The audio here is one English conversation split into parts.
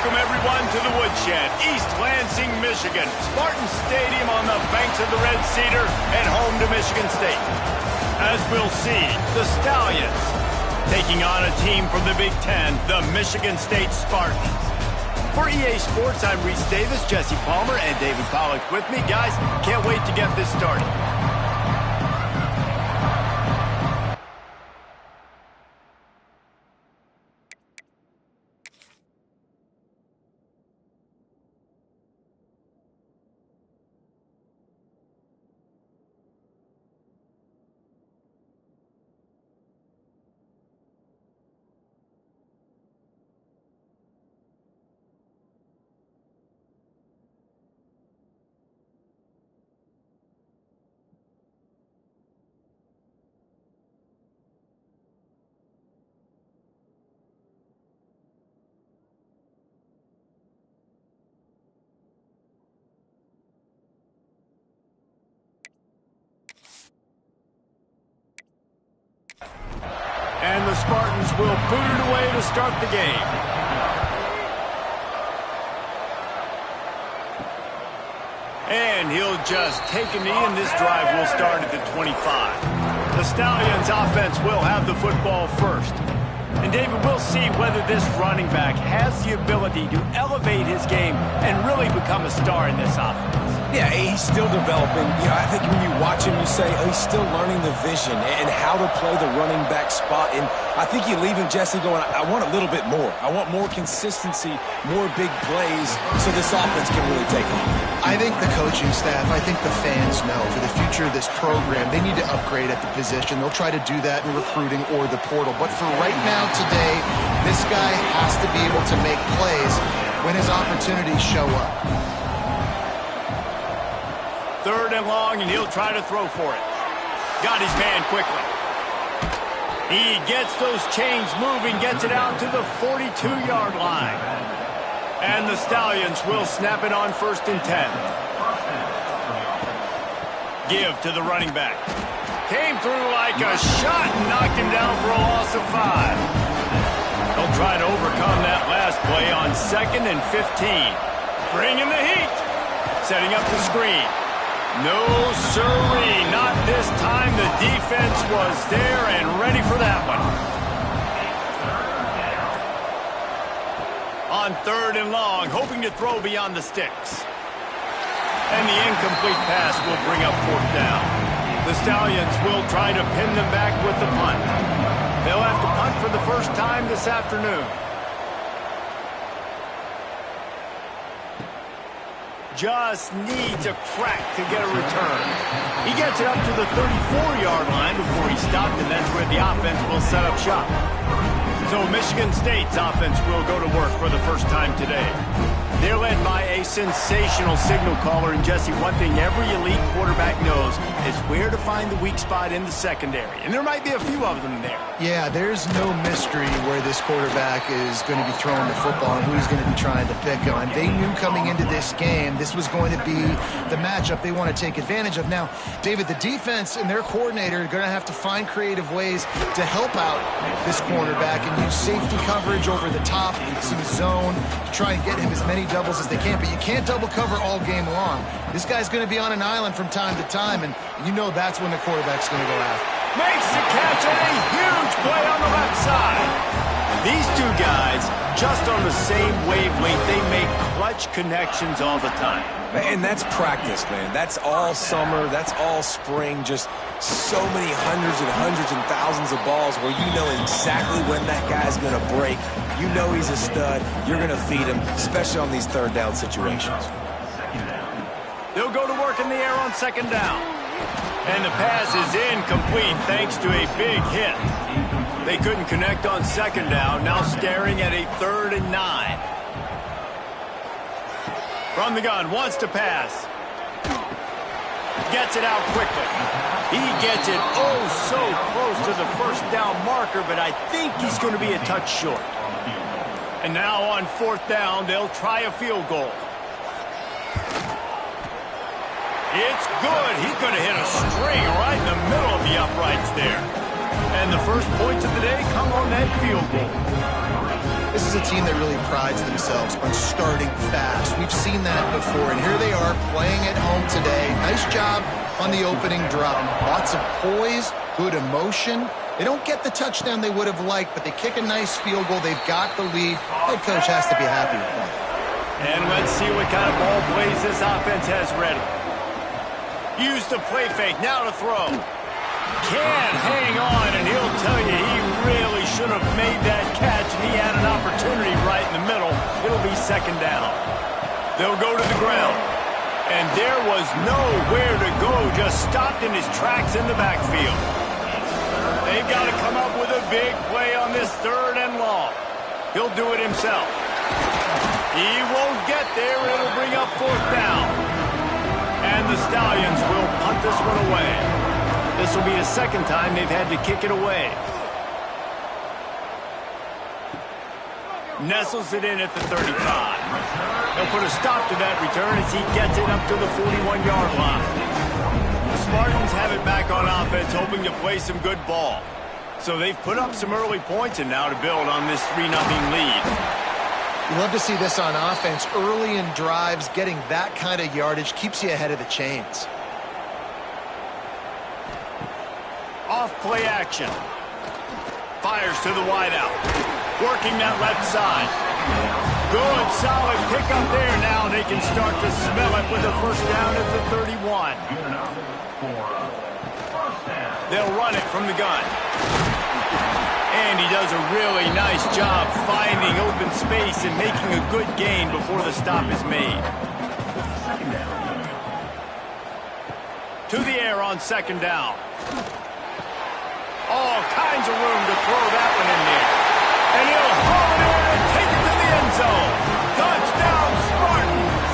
Welcome, everyone, to the Woodshed, East Lansing, Michigan. Spartan Stadium on the banks of the Red Cedar and home to Michigan State. As we'll see, the Stallions taking on a team from the Big Ten, the Michigan State Spartans. For EA Sports, I'm Reese Davis, Jesse Palmer, and David Pollack with me. Guys, can't wait to get this started. And the Spartans will boot it away to start the game. And he'll just take a knee, and this drive will start at the 25. The Stallions offense will have the football first. And David, we'll see whether this running back has the ability to elevate his game and really become a star in this offense. Yeah, he's still developing. I think when you watch him, you say, oh, he's still learning the vision and how to play the running back spot. And I think you leave him, Jesse, going, I want a little bit more. I want more consistency, more big plays, so this offense can really take off. I think the coaching staff, I think the fans know for the future of this program, they need to upgrade at the position. They'll try to do that in recruiting or the portal. But for right now, today, this guy has to be able to make plays when his opportunities show up. Third and long, and he'll try to throw for it. Got his man quickly. He gets those chains moving, gets it out to the 42-yard line. And the Stallions will snap it on 1st and 10. Give to the running back. Came through like a shot and knocked him down for a loss of 5. They'll try to overcome that last play on 2nd and 15. Bringing the heat. Setting up the screen. No, sirree, not this time. The defense was there and ready for that one. On 3rd and long, hoping to throw beyond the sticks. And the incomplete pass will bring up 4th down. The Stallions will try to pin them back with the punt. They'll have to punt for the first time this afternoon. Just needs a crack to get a return. He gets it up to the 34-yard line before he stopped, and that's where the offense will set up shop. So Michigan State's offense will go to work for the first time today. They're led by a sensational signal caller, and Jesse, one thing every elite quarterback knows is where to find the weak spot in the secondary. And there might be a few of them there. Yeah, there's no mystery where this quarterback is going to be throwing the football and who he's going to be trying to pick on. They knew coming into this game this was going to be the matchup they want to take advantage of. Now, David, the defense and their coordinator are going to have to find creative ways to help out this cornerback and use safety coverage over the top, some zone, to try and get him as many doubles as they can, but you can't double cover all game long. This guy's going to be on an island from time to time, and you know that's when the quarterback's going to go after. Makes the catch and a huge play on the left side. These two guys, just on the same wavelength, they make clutch connections all the time. And that's practice, man. That's all summer. That's all spring. Just so many hundreds and thousands of balls where you know exactly when that guy's going to break. You know he's a stud. You're going to feed him, especially on these 3rd down situations. They'll go to work in the air on 2nd down. And the pass is incomplete thanks to a big hit. They couldn't connect on 2nd down, now staring at a 3rd and 9. From the gun, wants to pass. Gets it out quickly. He gets it oh so close to the 1st down marker, but I think he's going to be a touch short. And now on 4th down, they'll try a field goal. It's good. He's going to hit a string right in the middle of the uprights there. And the first points of the day come on that field goal. This is a team that really prides themselves on starting fast. We've seen that before, and here they are playing at home today. Nice job on the opening drop. Lots of poise, good emotion. They don't get the touchdown they would have liked, but they kick a nice field goal. They've got the lead. Head coach has to be happy with that. And let's see what kind of ball plays this offense has ready. Use the play fake, now to throw. Can't hang on, and he'll tell you he really should have made that catch, and he had an opportunity right in the middle. It'll be second down. They'll go to the ground. And there was nowhere to go, just stopped in his tracks in the backfield. They've got to come up with a big play on this 3rd and long. He'll do it himself. He won't get there. It'll bring up 4th down. And the Stallions will punt this one away. This will be the second time they've had to kick it away. Nestles it in at the 35. They'll put a stop to that return as he gets it up to the 41-yard line. The Spartans have it back on offense, hoping to play some good ball. So they've put up some early points and now to build on this 3-0 lead. You love to see this on offense. Early in drives, getting that kind of yardage keeps you ahead of the chains. Off play action. Fires to the wideout. Working that left side. Good, solid pickup there. Now they can start to smell it with a first down at the 31. They'll run it from the gun. And he does a really nice job finding open space and making a good gain before the stop is made. To the air on second down. All kinds of room to throw that one in there. And he'll haul it in and take it to the end zone. Touchdown, Spartans!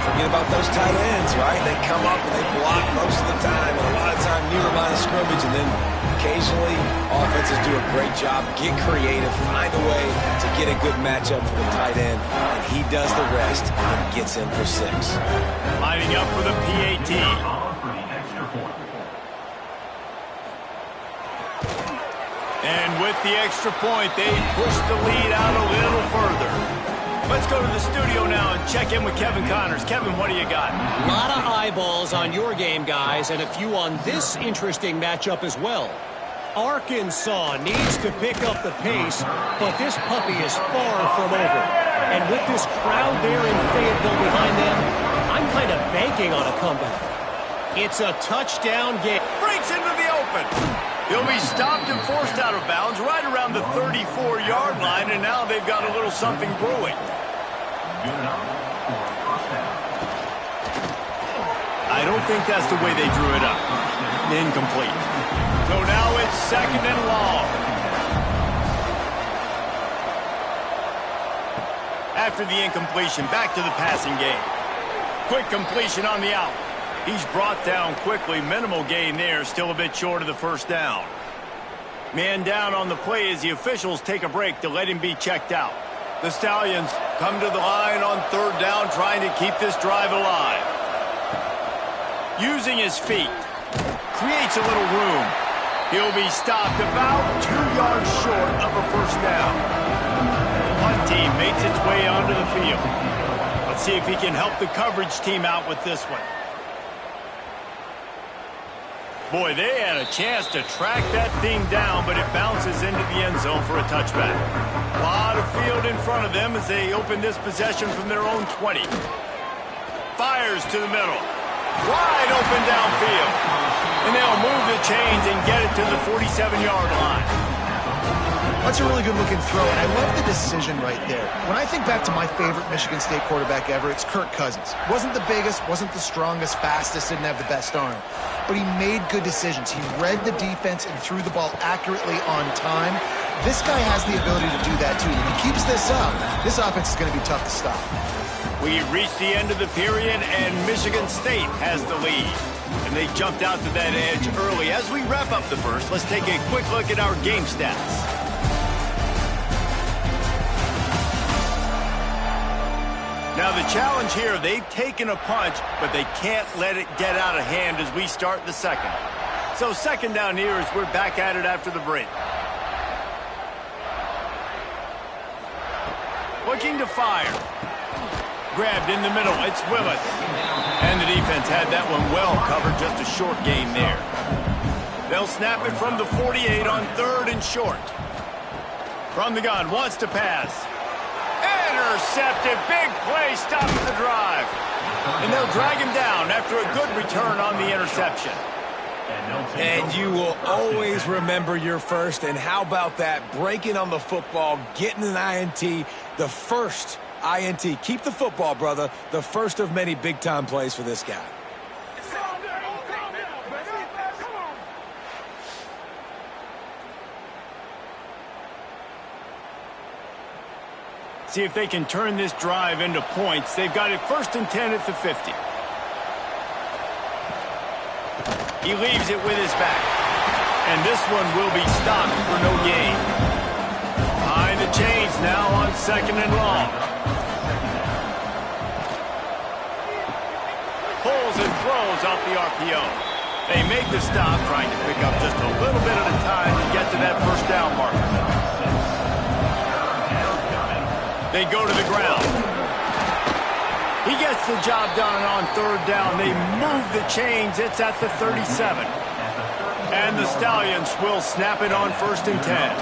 Forget about those tight ends, right? They come up and they block most of the time, and a lot of time near the line of scrimmage, and then occasionally offenses do a great job, get creative, find a way to get a good matchup for the tight end, and he does the rest and gets in for 6. Lining up for the PAT. And with the extra point, they push the lead out a little further. Let's go to the studio now and check in with Kevin Connors. Kevin, what do you got? A lot of eyeballs on your game, guys, and a few on this interesting matchup as well. Arkansas needs to pick up the pace, but this puppy is far from over. And with this crowd there in Fayetteville behind them, I'm kind of banking on a comeback. It's a touchdown game. Breaks into the open. He'll be stopped and forced out of bounds right around the 34-yard line, and now they've got a little something brewing. I don't think that's the way they drew it up. Incomplete. So now it's second and long. After the incompletion, back to the passing game. Quick completion on the out. He's brought down quickly. Minimal gain there. Still a bit short of the first down. Man down on the play as the officials take a break to let him be checked out. The Stallions come to the line on third down, trying to keep this drive alive. Using his feet. Creates a little room. He'll be stopped about 2 yards short of a first down. Punt team makes its way onto the field. Let's see if he can help the coverage team out with this one. Boy, they had a chance to track that thing down, but it bounces into the end zone for a touchback. A lot of field in front of them as they open this possession from their own 20. Fires to the middle. Wide open downfield. And they'll move the chains and get it to the 47-yard line. That's a really good-looking throw, and I love the decision right there. When I think back to my favorite Michigan State quarterback ever, it's Kirk Cousins. Wasn't the biggest, wasn't the strongest, fastest, didn't have the best arm. But he made good decisions. He read the defense and threw the ball accurately on time. This guy has the ability to do that, too. If he keeps this up, this offense is going to be tough to stop. We've reached the end of the period, and Michigan State has the lead. And they jumped out to that edge early. As we wrap up the first, let's take a quick look at our game stats. Now the challenge here, they've taken a punch, but they can't let it get out of hand as we start the second. So second down here as we're back at it after the break. Looking to fire. Grabbed in the middle. It's Willis. And the defense had that one well covered. Just a short gain there. They'll snap it from the 48 on 3rd and short. From the gun. Wants to pass. Intercepted. Big play. Stops the drive. And they'll drag him down after a good return on the interception. And you will always remember your first. And how about that? Breaking on the football, getting an INT, the first INT. Keep the football, brother. The first of many big-time plays for this guy. See if they can turn this drive into points. They've got it 1st and 10 at the 50. He leaves it with his back. And this one will be stopped for no gain. Behind the chains now on 2nd and long. Pulls and throws off the RPO. They make the stop, trying to pick up just a little bit at a time to get to that first down marker. They go to the ground. He gets the job done on 3rd down. They move the chains. It's at the 37. And the Stallions will snap it on 1st and 10.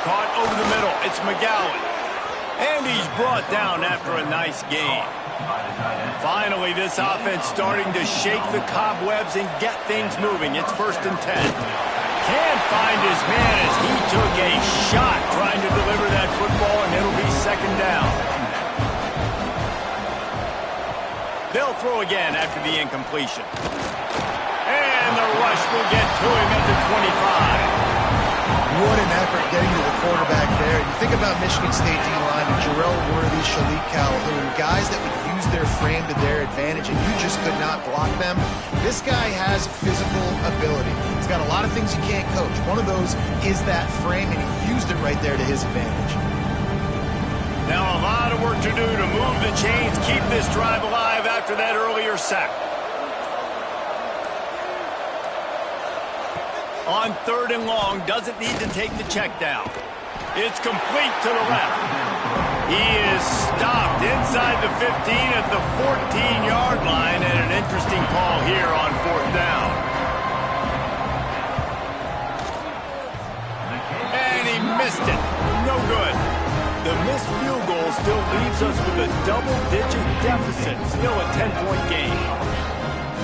Caught over the middle. It's McGowan. And he's brought down after a nice gain. Finally, this offense starting to shake the cobwebs and get things moving. It's 1st and 10. Can't find his man as he took a shot trying to deliver that football, and it'll be 2nd down. They'll throw again after the incompletion. And the rush will get to him at the 25. What an effort getting to the quarterback there. You think about Michigan State D-line and Jarrell Worthy, Shalik Calhoun, guys that would use their frame to their advantage, and you just could not block them. This guy has physical ability. He's got a lot of things you can't coach. One of those is that frame, and he used it right there to his advantage. Now a lot of work to do to move the chains, keep this drive alive after that earlier sack. On 3rd and long, doesn't need to take the check down. It's complete to the left. He is stopped inside the 15 at the 14-yard line, and an interesting call here on 4th down. And he missed it. No good. The missed field goal still leaves us with a double-digit deficit. Still a 10-point game.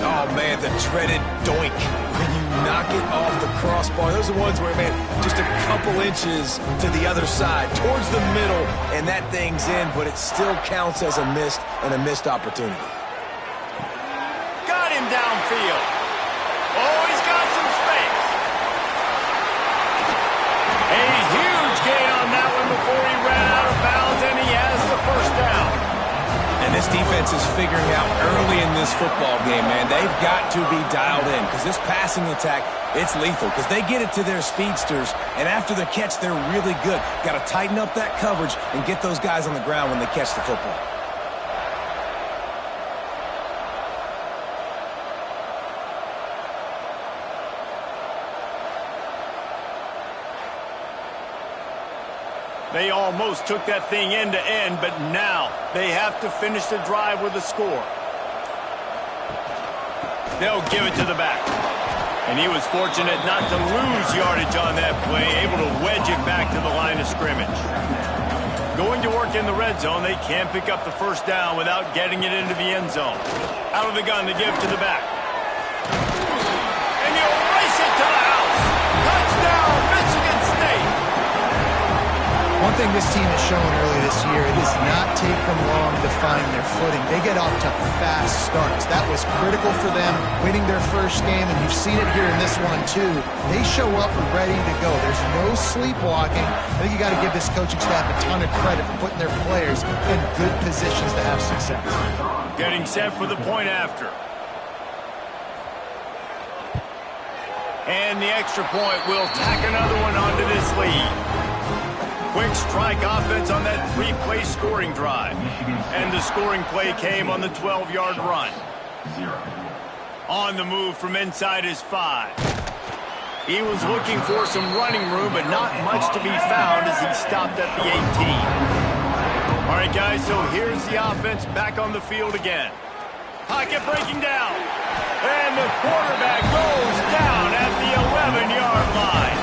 Oh, man, the dreaded doink. When you knock it off the crossbar. Those are ones where, man, just a couple inches to the other side, towards the middle, and that thing's in, but it still counts as a missed opportunity. Got him downfield. Oh, he's got some space. A huge gain on that one before he ran out of bounds, and he has the 1st down. And this defense is figuring out early in this football game, man, they've got to be dialed in because this passing attack, it's lethal because they get it to their speedsters, and after the catch, they're really good. Got to tighten up that coverage and get those guys on the ground when they catch the football. They almost took that thing end to end, but now they have to finish the drive with a score. They'll give it to the back. And he was fortunate not to lose yardage on that play, able to wedge it back to the line of scrimmage. Going to work in the red zone, they can't pick up the 1st down without getting it into the end zone. Out of the gun, they give to the back. And you'll race it to the house. Touchdown, Michigan State. One thing this team has shown early this year, it does not take them long to find their footing. They get off to fast starts. That was critical for them, winning their first game, and you've seen it here in this one too. They show up ready to go. There's no sleepwalking. I think you got to give this coaching staff a ton of credit for putting their players in good positions to have success. Getting set for the point after. And the extra point will tack another one onto this lead. Quick strike offense on that 3-play scoring drive. And the scoring play came on the 12-yard run. On the move from inside his 5. He was looking for some running room, but not much to be found as he stopped at the 18. All right, guys, so here's the offense back on the field again. Pocket breaking down. And the quarterback goes down at the 11-yard line.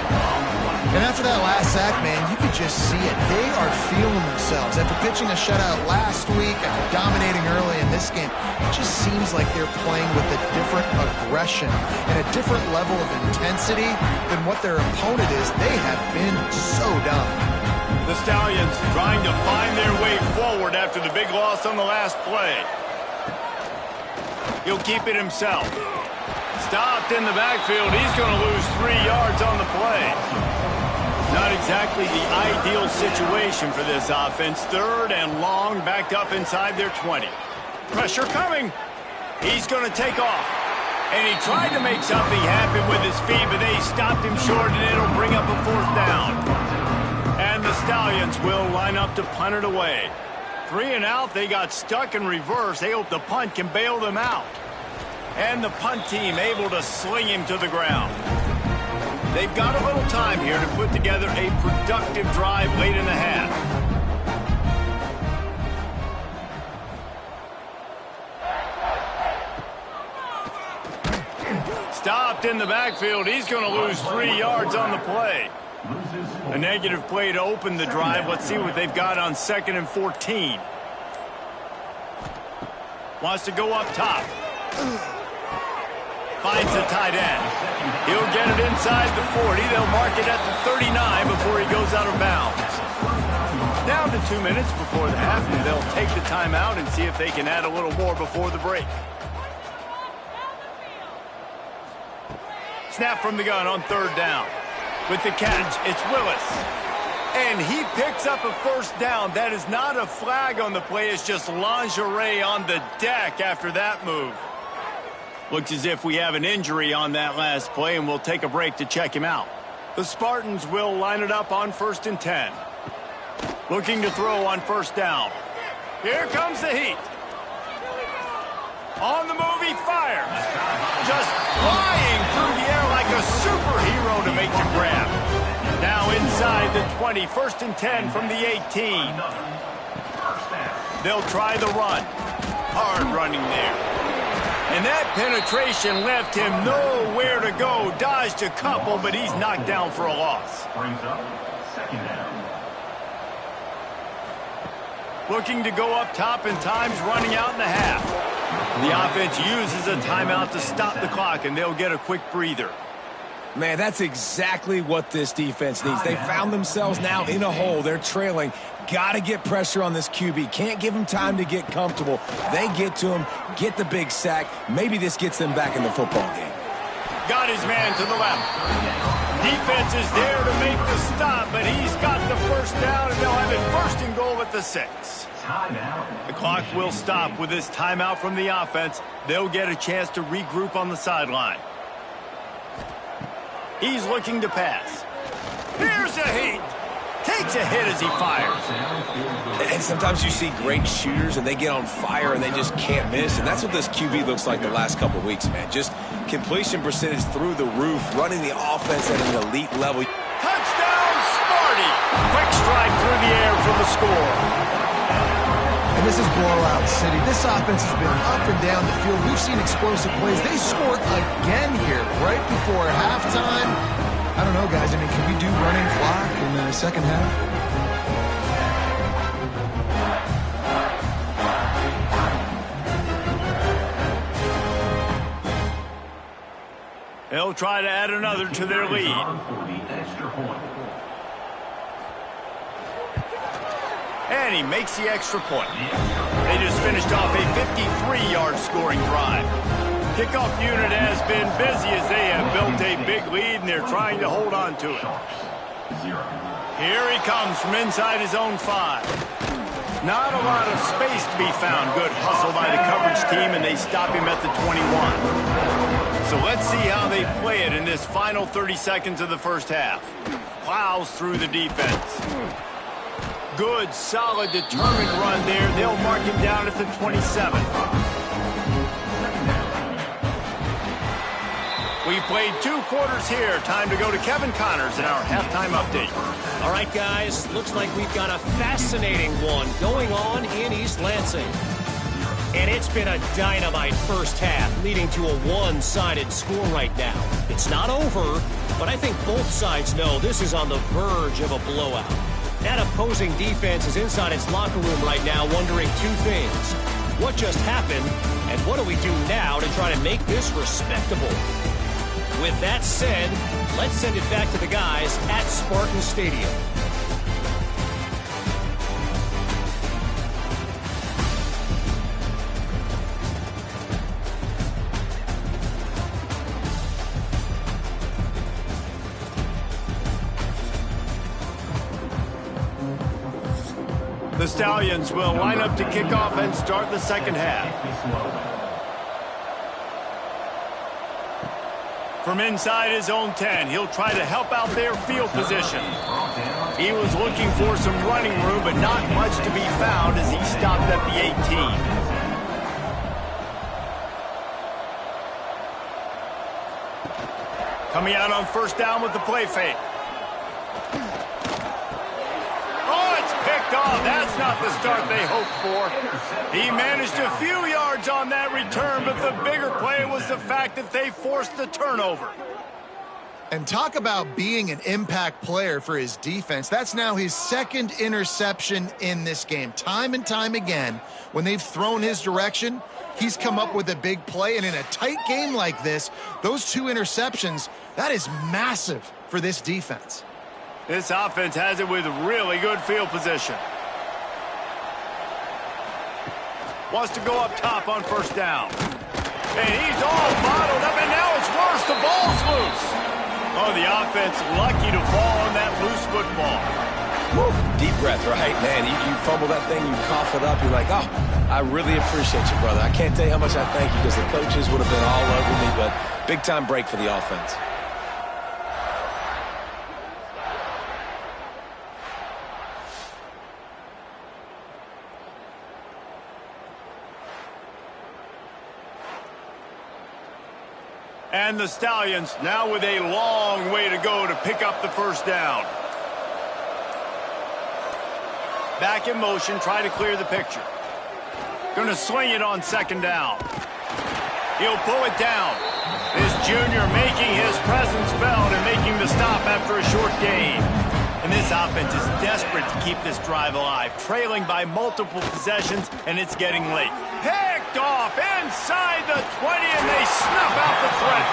And after that last sack, man, you could just see it. They are feeling themselves. After pitching a shutout last week, after dominating early in this game, it just seems like they're playing with a different aggression and a different level of intensity than what their opponent is. They have been so dominant. The Stallions trying to find their way forward after the big loss on the last play. He'll keep it himself. Stopped in the backfield. He's going to lose 3 yards on the play. Not exactly the ideal situation for this offense. 3rd and long, backed up inside their 20. Pressure coming. He's going to take off. And he tried to make something happen with his feet, but they stopped him short, and it'll bring up a 4th down. And the Stallions will line up to punt it away. 3 and out, they got stuck in reverse. They hope the punt can bail them out. And the punt team able to sling him to the ground. They've got a little time here to put together a productive drive late in the half. Stopped in the backfield. He's going to lose 3 yards on the play. A negative play to open the drive. Let's see what they've got on 2nd and 14. Wants to go up top. Finds the tight end. He'll get it inside the 40. They'll mark it at the 39 before he goes out of bounds. Down to 2 minutes before the half, and they'll take the timeout and see if they can add a little more before the break. Snap from the gun on 3rd down. With the catch, it's Willis. And he picks up a 1st down. That is not a flag on the play. It's just lingerie on the deck after that move. Looks as if we have an injury on that last play, and we'll take a break to check him out. The Spartans will line it up on 1st and 10. Looking to throw on 1st down. Here comes the heat. On the move, he fires. Just flying through the air like a superhero to make the grab. Now inside the 20, 1st and 10 from the 18. They'll try the run. Hard running there. And that penetration left him nowhere to go. Dodged a couple, but he's knocked down for a loss. Brings up 2nd down. Looking to go up top, and time's running out in the half. The offense uses a timeout to stop the clock, and they'll get a quick breather. Man, that's exactly what this defense needs. They found themselves now in a hole. They're trailing. Got to get pressure on this QB. Can't give him time to get comfortable. They get to him, get the big sack. Maybe this gets them back in the football game. Got his man to the left. Defense is there to make the stop, but he's got the 1st down, and they'll have it 1st and goal at the 6. The clock will stop with this timeout from the offense. They'll get a chance to regroup on the sideline. He's looking to pass. Here's a heat. Takes a hit as he fires. And sometimes you see great shooters and they get on fire and they just can't miss. And that's what this QB looks like the last couple of weeks, man. Just completion percentage through the roof, running the offense at an elite level. Touchdown, Sparty. Quick strike through the air for the score. And this is blowout city. This offense has been up and down the field. We've seen explosive plays. They scored again here right before halftime. I don't know, guys. I mean, can we do running clock in the 2nd half? They'll try to add another to their lead. And he makes the extra point. They just finished off a 53-yard scoring drive. Kickoff unit has been busy as they have built a big lead, and they're trying to hold on to it. Here he comes from inside his own 5. Not a lot of space to be found. Good hustle by the coverage team, and they stop him at the 21. So let's see how they play it in this final 30 seconds of the 1st half. Plows through the defense. Good, solid, determined run there. They'll mark him down at the 27. We played 2 quarters here. Time to go to Kevin Connors in our halftime update. All right, guys, looks like we've got a fascinating one going on in East Lansing. And it's been a dynamite first half, leading to a one-sided score right now. It's not over, but I think both sides know this is on the verge of a blowout. That opposing defense is inside its locker room right now wondering 2 things. What just happened, and what do we do now to try to make this respectable? With that said, let's send it back to the guys at Spartan Stadium. The Stallions will line up to kick off and start the second half. From inside his own 10, he'll try to help out their field position. He was looking for some running room, but not much to be found as he stopped at the 18. Coming out on first down with the play fake. Oh, that's not the start they hoped for. He managed a few yards on that return, but the bigger play was the fact that they forced the turnover. And talk about being an impact player for his defense. That's now his 2nd interception in this game. Time and time again, when they've thrown his direction, he's come up with a big play. And in a tight game like this, those 2 interceptions, that is massive for this defense. This offense has it with really good field position. Wants to go up top on first down. And he's all bottled up, and now it's worse. The ball's loose. Oh, the offense lucky to fall on that loose football. Woo. Deep breath, right? Man, you fumble that thing, you cough it up, you're like, oh, I really appreciate you, brother. I can't tell you how much I thank you because the coaches would have been all over me, but big-time break for the offense. And the Stallions now with a long way to go to pick up the first down. Back in motion, try to clear the picture. Going to swing it on second down. He'll pull it down. This junior making his presence felt and making the stop after a short gain. And this offense is desperate to keep this drive alive, trailing by multiple possessions, and it's getting late. Picked off inside the 20, and they snuff out the threat.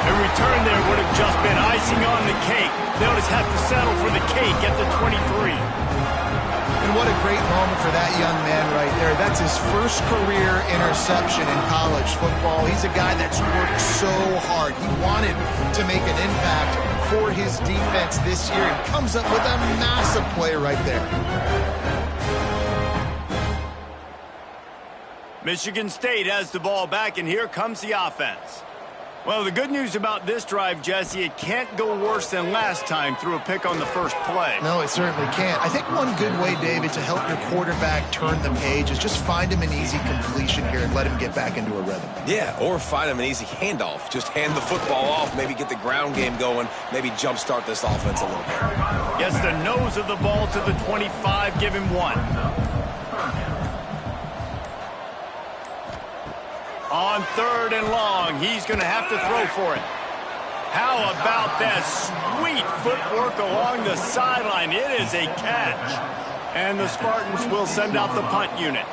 A return there would have just been icing on the cake. They'll just have to settle for the cake at the 23. And what a great moment for that young man right there. That's his first career interception in college football. He's a guy that's worked so hard. He wanted to make an impact for his defense this year and comes up with a massive play right there. Michigan State has the ball back, and here comes the offense. Well, the good news about this drive, Jesse, it can't go worse than last time through a pick on the first play. No, it certainly can't. I think one good way, David, to help your quarterback turn the page is just find him an easy completion here and let him get back into a rhythm. Yeah, or find him an easy handoff. Just hand the football off, maybe get the ground game going, maybe jumpstart this offense a little bit. Gets the nose of the ball to the 25, give him 1. On 3rd and long, he's going to have to throw for it. How about that sweet footwork along the sideline? It is a catch. And the Spartans will send out the punt unit.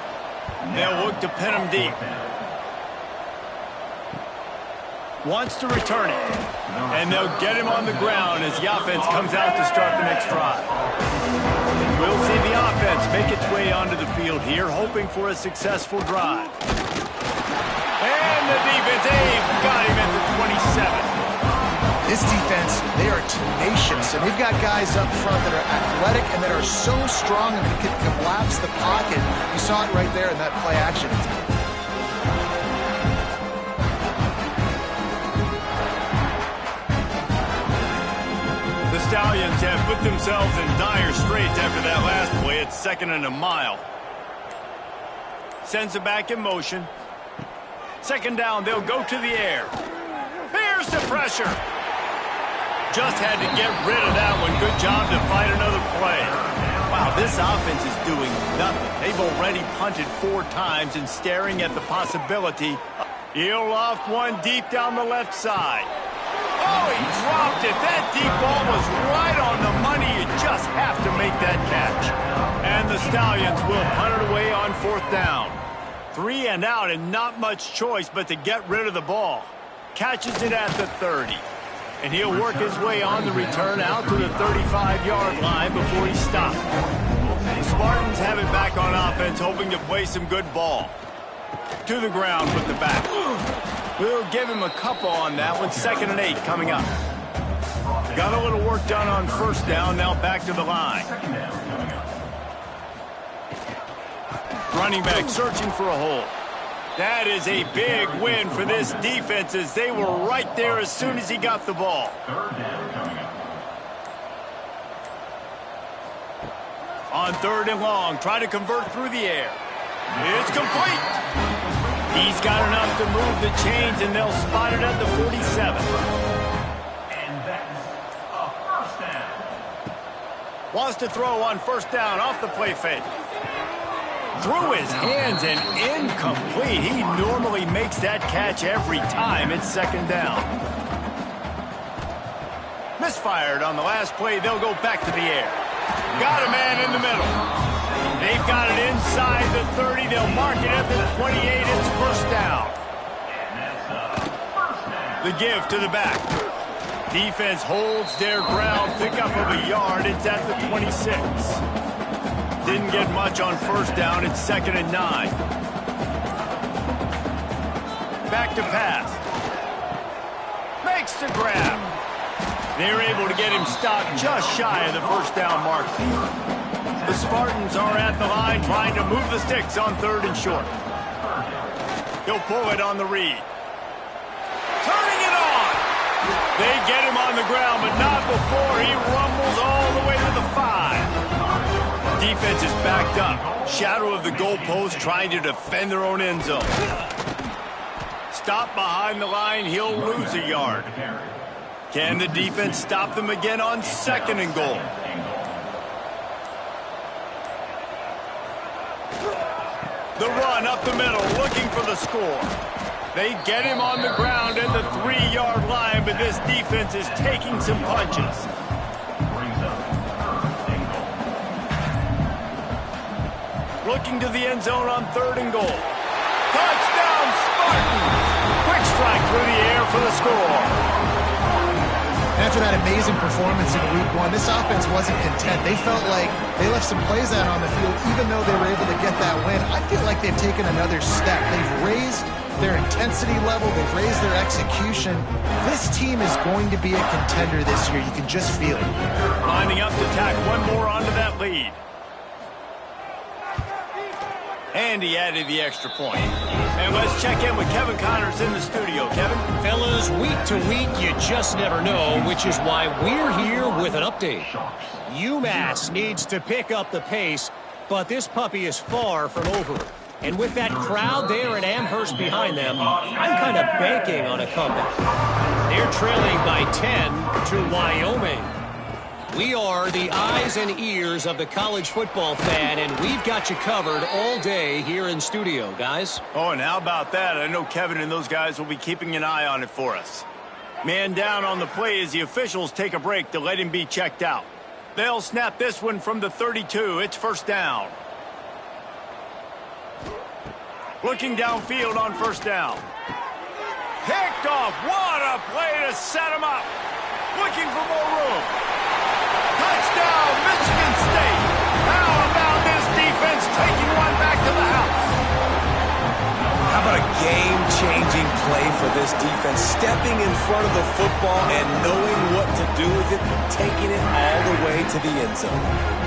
They'll look to pin him deep. Wants to return it. And they'll get him on the ground as the offense comes out to start the next drive. We'll see the offense make its way onto the field here, hoping for a successful drive. And the defense, they've got him at the 27. This defense, they are tenacious, and they've got guys up front that are athletic and that are so strong and they can collapse the pocket. You saw it right there in that play action. The Stallions have put themselves in dire straits after that last play. It's 2nd and a mile. Sends it back in motion. 2nd down, they'll go to the air. Here's Force the pressure. Just had to get rid of that one. Good job to fight another play. Wow, this offense is doing nothing. They've already punted 4 times and staring at the possibility. He'll loft one deep down the left side. Oh, he dropped it. That deep ball was right on the money. You just have to make that catch. And the Stallions will punt it away on 4th down. 3 and out and not much choice but to get rid of the ball. Catches it at the 30. And he'll work his way on the return out to the 35-yard line before he stopped. The Spartans have it back on offense, hoping to play some good ball. To the ground with the back. We'll give him a couple on that one. 2nd and 8 coming up. Got a little work done on 1st down. Now back to the line. Running back searching for a hole. That is a big win for this defense as they were right there as soon as he got the ball. On 3rd and long, try to convert through the air. It's complete. He's got enough to move the chains, and they'll spot it at the 47. And that's a 1st down. Wants to throw on 1st down off the play fake. Through his hands and incomplete. He normally makes that catch every time. It's 2nd down. Misfired on the last play. They'll go back to the air. Got a man in the middle. They've got it inside the 30. They'll mark it at the 28. It's 1st down. And that's a 1st down. The give to the back. Defense holds their ground. Pickup of a yard. It's at the 26. Didn't get much on 1st down. It's 2nd and 9. Back to pass. Makes the grab. They're able to get him stopped just shy of the 1st down mark. The Spartans are at the line trying to move the sticks on 3rd and short. He'll pull it on the read. Turning it on. They get him on the ground, but not before he rumbles all the way to the 5. Defense is backed up. Shadow of the goalpost trying to defend their own end zone. Stop behind the line. He'll lose a yard. Can the defense stop them again on 2nd and goal? The run up the middle, looking for the score. They get him on the ground at the 3-yard line, but this defense is taking some punches. Looking to the end zone on 3rd and goal. Touchdown, Spartans! Quick strike through the air for the score. After that amazing performance in Week 1, this offense wasn't content. They felt like they left some plays out on the field, even though they were able to get that win. I feel like they've taken another step. They've raised their intensity level. They've raised their execution. This team is going to be a contender this year. You can just feel it. Lining up to tack one more onto that lead. And he added the extra point. And let's check in with Kevin Connors in the studio. Kevin? Fellas, week to week, you just never know, which is why we're here with an update. UMass needs to pick up the pace, but this puppy is far from over. And with that crowd there at Amherst behind them, I'm kind of banking on a comeback. They're trailing by 10 to Wyoming. We are the eyes and ears of the college football fan, and we've got you covered all day here in studio, guys. Oh, and how about that? I know Kevin and those guys will be keeping an eye on it for us. Man down on the play as the officials take a break to let him be checked out. They'll snap this one from the 32. It's 1st down. Looking downfield on 1st down. Picked off. What a play to set him up. Looking for more room. Touchdown, Michigan State. How about this defense taking one back to the house? How about a game-changing play for this defense? Stepping in front of the football and knowing what to do with it, taking it all the way to the end zone.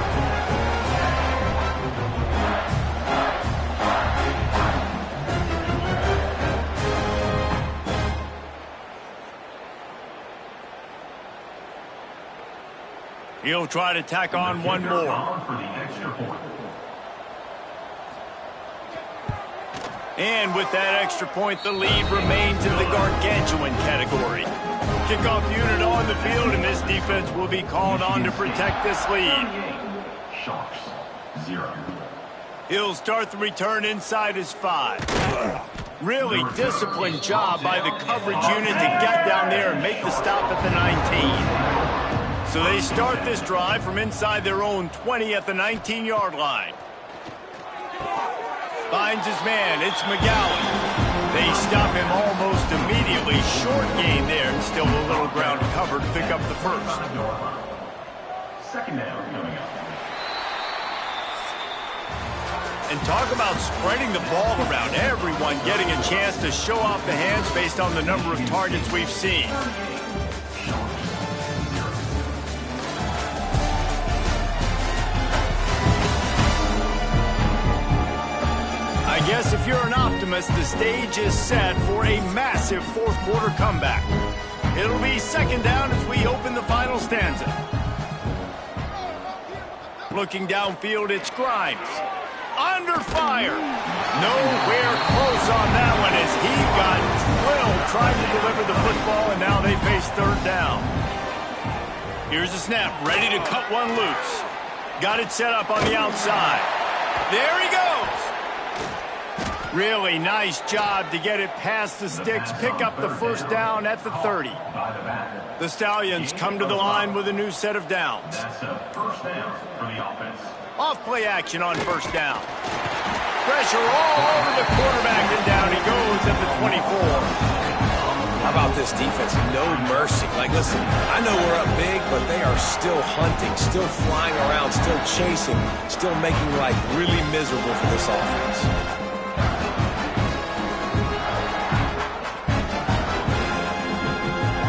He'll try to tack on one more. And with that extra point, the lead remains in the gargantuan category. kickoff unit on the field, and this defense will be called on to protect this lead. Sharks, 0. He'll start the return inside his 5. Really disciplined job by the coverage unit to get down there and make the stop at the 19. So they start this drive from inside their own 20 at the 19-yard line. Finds his man, it's McGowan. They stop him almost immediately. Short gain there, and still a little ground to cover to pick up the first. Second down coming up. And talk about spreading the ball around. Everyone getting a chance to show off the hands based on the number of targets we've seen. I guess if you're an optimist, the stage is set for a massive fourth-quarter comeback. It'll be second down as we open the final stanza. Looking downfield, it's Grimes. Under fire. Nowhere close on that one as he got drilled trying to deliver the football, and now they face third down. Here's the snap, ready to cut one loose. Got it set up on the outside. There he goes. Really nice job to get it past the sticks, pick up the first down at the 30. The Stallions come to the line with a new set of downs. That's a first down for the offense. Off play action on first down. Pressure all over the quarterback, and down he goes at the 24. How about this defense? No mercy. Like, listen, I know we're up big, but they are still hunting, still flying around, still chasing, still making life really miserable for this offense.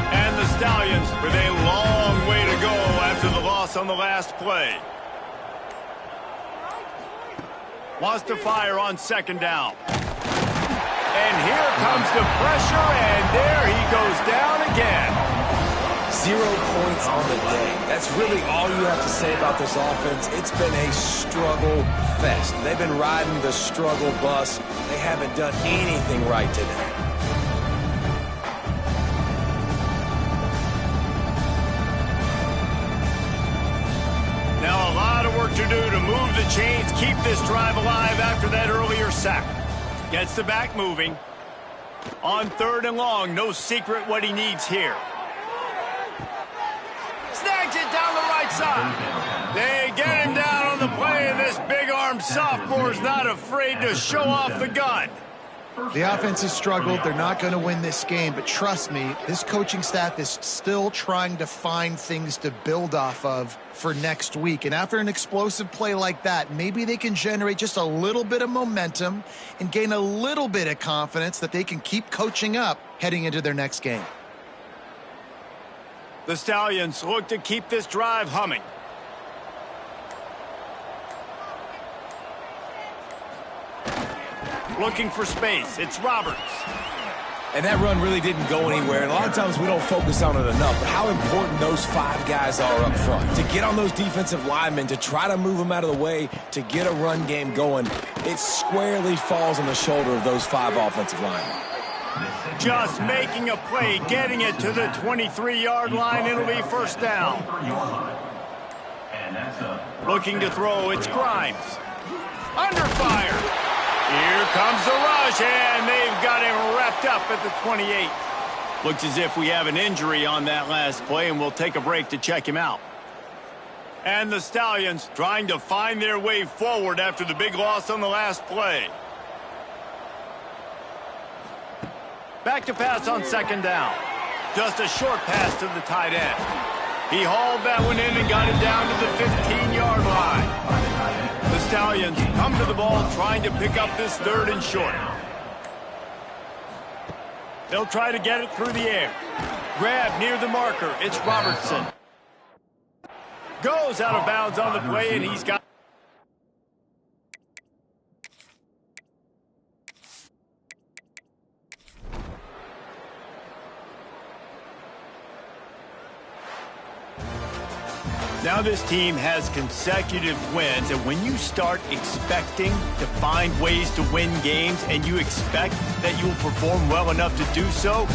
And the Stallions with a long way to go after the loss on the last play. Wants to fire on second down. And here comes the pressure, and there he goes down again. 0 points on the day. That's really all you have to say about this offense. It's been a struggle fest. They've been riding the struggle bus. They haven't done anything right today. Now a lot of work to do to move the chains, keep this drive alive after that earlier sack. Gets the back moving. On third and long, no secret what he needs here. Snags it down the right side. They get him down on the play, and this big-armed sophomore's not afraid to show off the gun. The offense has struggled. They're not going to win this game, but trust me, this coaching staff is still trying to find things to build off of for next week. And after an explosive play like that, maybe they can generate just a little bit of momentum and gain a little bit of confidence that they can keep coaching up heading into their next game. The Stallions look to keep this drive humming. Looking for space. It's Roberts. And that run really didn't go anywhere. And a lot of times we don't focus on it enough. But how important those 5 guys are up front. To get on those defensive linemen, to try to move them out of the way, to get a run game going, it squarely falls on the shoulder of those 5 offensive linemen. Just making a play, getting it to the 23-yard line. It'll be first down. Looking to throw. It's Grimes. Under fire. Here comes the rush, and they've got him wrapped up at the 28. Looks as if we have an injury on that last play, and we'll take a break to check him out. And the Stallions trying to find their way forward after the big loss on the last play. Back to pass on second down. Just a short pass to the tight end. He hauled that one in and got it down to the 15-yard line. The Stallions come to the ball trying to pick up this third and short. They'll try to get it through the air. Grab near the marker. It's Robertson. Goes out of bounds on the play, and he's got... Now this team has consecutive wins, and when you start expecting to find ways to win games and you expect that you will perform well enough to do so,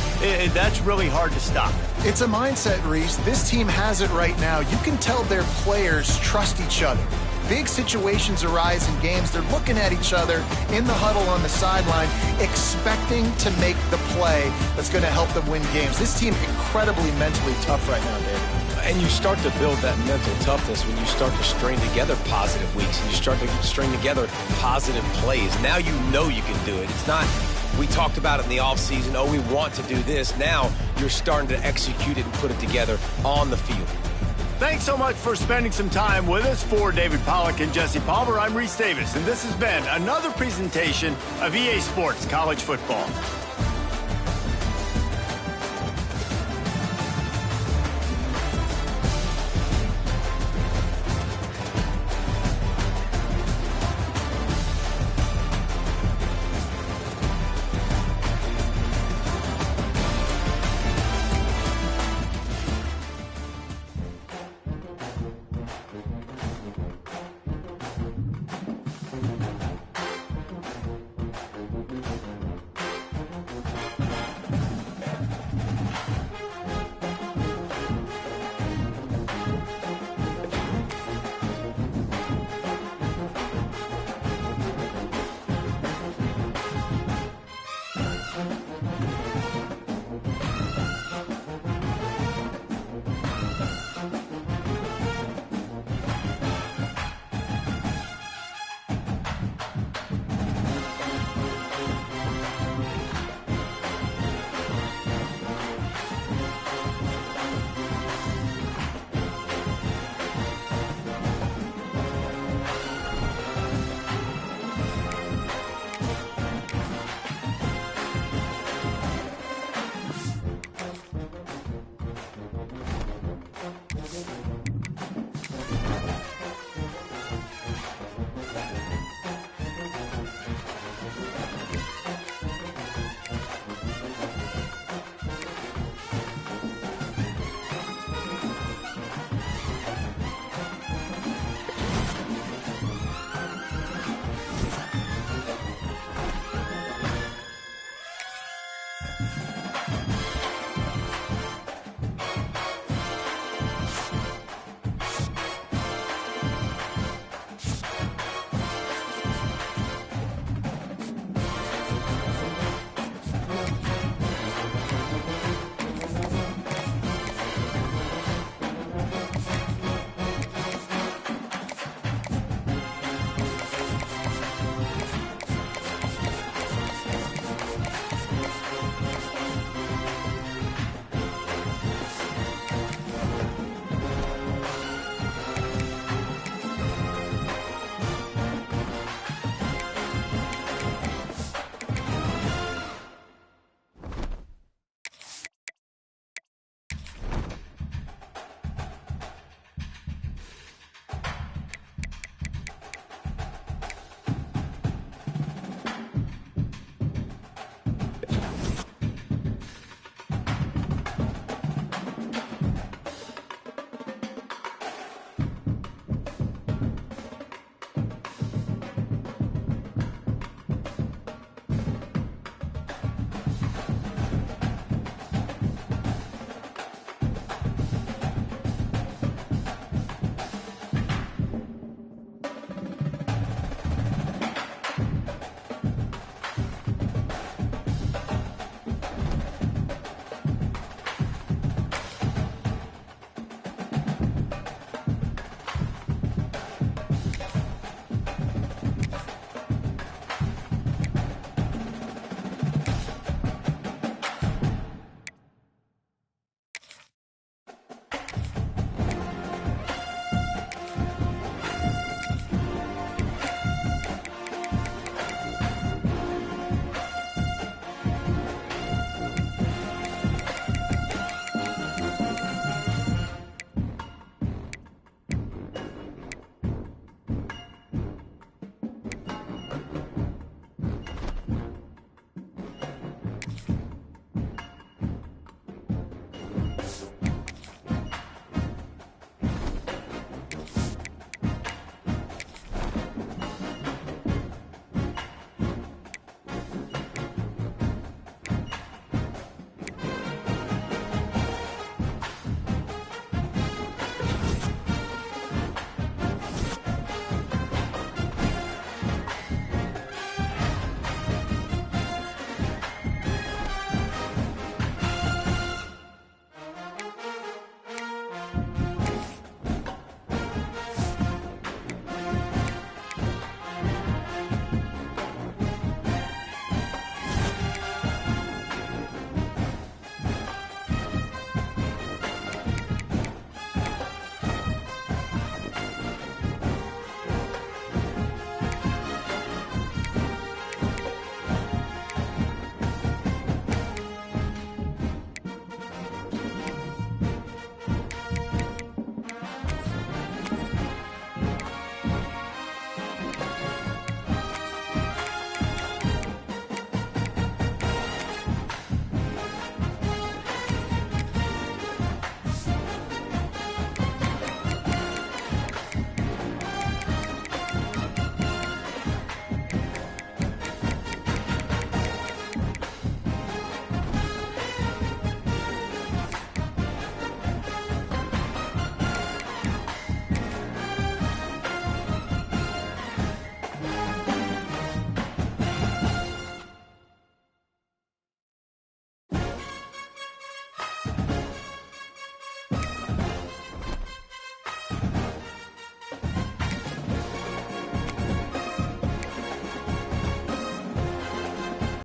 that's really hard to stop. It's a mindset, Reese. This team has it right now. You can tell their players trust each other. Big situations arise in games. They're looking at each other in the huddle on the sideline, expecting to make the play that's going to help them win games. This team incredibly mentally tough right now, David. And you start to build that mental toughness when you start to string together positive weeks and you start to string together positive plays. Now you know you can do it. It's not, we talked about it in the offseason, oh, we want to do this. Now you're starting to execute it and put it together on the field. Thanks so much for spending some time with us. For David Pollack and Jesse Palmer, I'm Reese Davis, and this has been another presentation of EA Sports College Football.